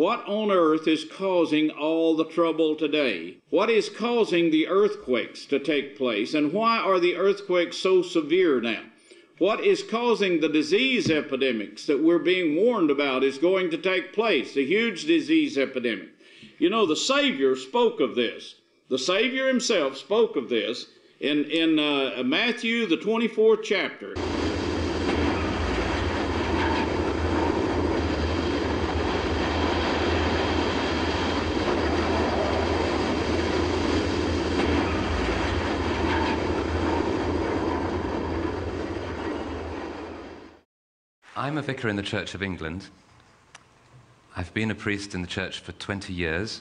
What on earth is causing all the trouble today? What is causing the earthquakes to take place? And why are the earthquakes so severe now? What is causing the disease epidemics that we're being warned about is going to take place, a huge disease epidemic? You know, the Savior spoke of this. The Savior himself spoke of this in Matthew, the 24th chapter. I'm a vicar in the Church of England. I've been a priest in the church for 20 years.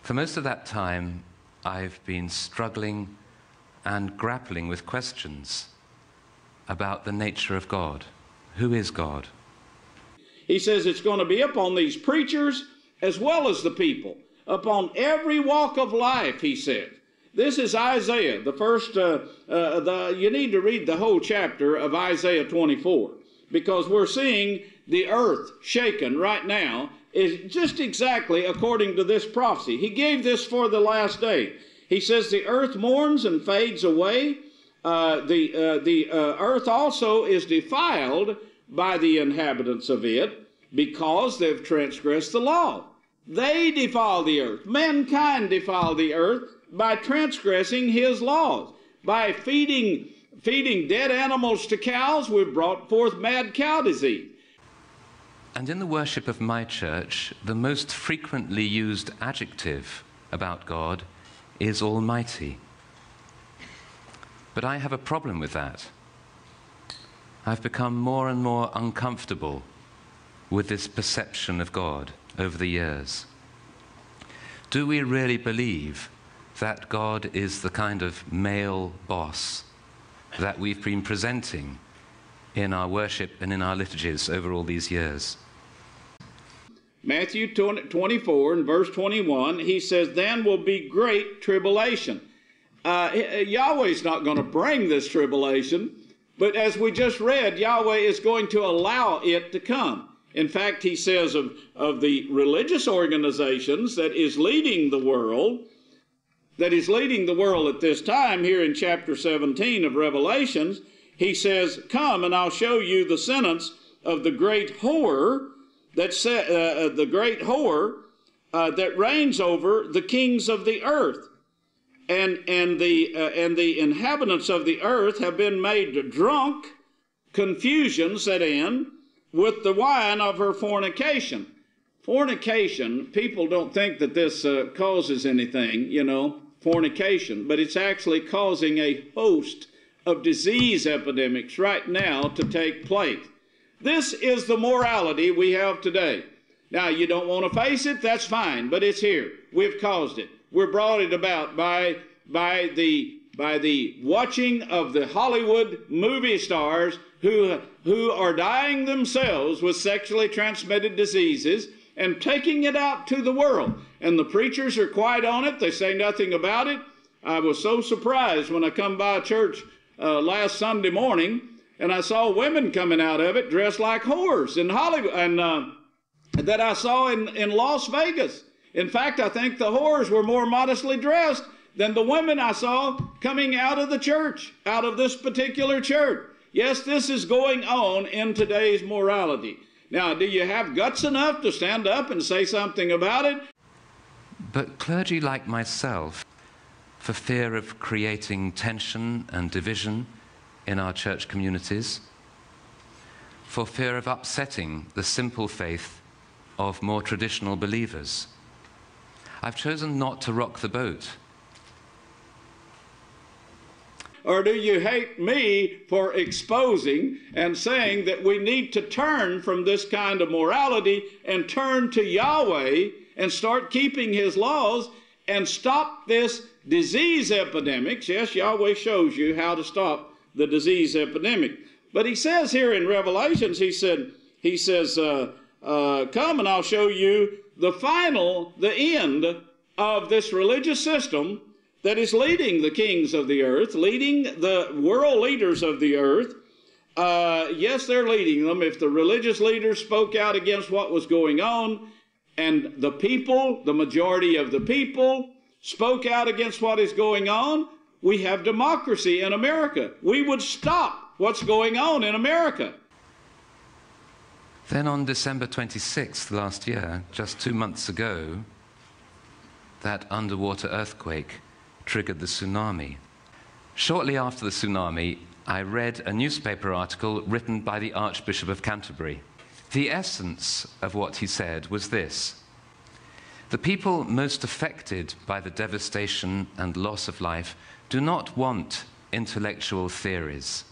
For most of that time, I've been struggling and grappling with questions about the nature of God. Who is God? He says it's going to be upon these preachers as well as the people, upon every walk of life, he said. This is Isaiah, the first, you need to read the whole chapter of Isaiah 24, because we're seeing the earth shaken right now, is just exactly according to this prophecy. He gave this for the last day. He says the earth mourns and fades away. The earth also is defiled by the inhabitants of it because they've transgressed the law. They defile the earth. Mankind defile the earth by transgressing his laws. By feeding dead animals to cows, we've brought forth mad cow disease. And in the worship of my church, the most frequently used adjective about God is Almighty. But I have a problem with that. I've become more and more uncomfortable with this perception of God over the years. Do we really believe that God is the kind of male boss that we've been presenting in our worship and in our liturgies over all these years? Matthew 24 and verse 21, he says, then will be great tribulation. Yahweh's not going to bring this tribulation, but as we just read, Yahweh is going to allow it to come. In fact, he says of the religious organizations that is leading the world at this time, here in chapter 17 of Revelations, he says, come and I'll show you the sentence of the great whore that reigns over the kings of the earth. And the inhabitants of the earth have been made drunk, confusion set in, with the wine of her fornication. Fornication, people don't think that this causes anything, fornication, but it's actually causing a host of disease epidemics right now to take place. This is the morality we have today. Now, you don't want to face it, that's fine, but it's here. We've caused it. We're brought it about by the watching of the Hollywood movie stars who are dying themselves with sexually transmitted diseases and taking it out to the world. And the preachers are quiet on it. They say nothing about it. I was so surprised when I come by a church last Sunday morning and I saw women coming out of it dressed like whores in Hollywood, and that I saw in Las Vegas. In fact, I think the whores were more modestly dressed than the women I saw coming out of the church, out of this particular church. Yes, this is going on in today's morality. Now, do you have guts enough to stand up and say something about it? But clergy like myself, for fear of creating tension and division in our church communities, for fear of upsetting the simple faith of more traditional believers, I've chosen not to rock the boat. Or do you hate me for exposing and saying that we need to turn from this kind of morality and turn to Yahweh and start keeping his laws and stop this disease epidemic? Yes, Yahweh shows you how to stop the disease epidemic. But he says here in Revelations, he says, come and I'll show you the end of this religious system that is leading the kings of the earth, leading the world leaders of the earth, Yes, they're leading them. If the religious leaders spoke out against what was going on, and the people, the majority of the people, spoke out against what is going on, we have democracy in America. We would stop what's going on in America. Then on December 26th last year, just 2 months ago, that underwater earthquake triggered the tsunami. Shortly after the tsunami, I read a newspaper article written by the Archbishop of Canterbury. The essence of what he said was this: the people most affected by the devastation and loss of life do not want intellectual theories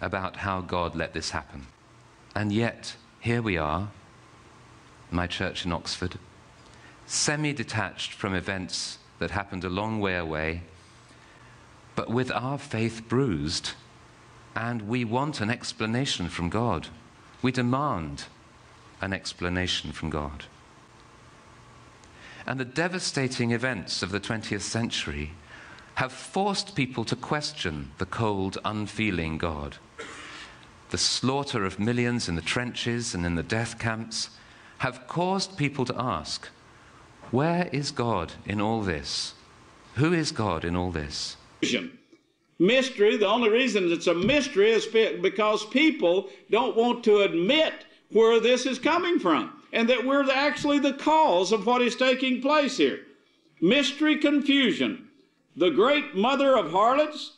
about how God let this happen. And yet, here we are, my church in Oxford, semi-detached from events that happened a long way away, but with our faith bruised, and we want an explanation from God. We demand an explanation from God. And the devastating events of the 20th century have forced people to question the cold, unfeeling God. The slaughter of millions in the trenches and in the death camps have caused people to ask, where is God in all this? Who is God in all this? Mystery, the only reason it's a mystery is because people don't want to admit where this is coming from, and that we're actually the cause of what is taking place here. Mystery, confusion, the great mother of harlots,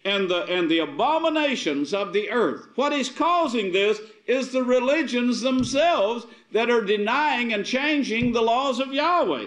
and the abominations of the earth. What is causing this is the religions themselves that are denying and changing the laws of Yahweh.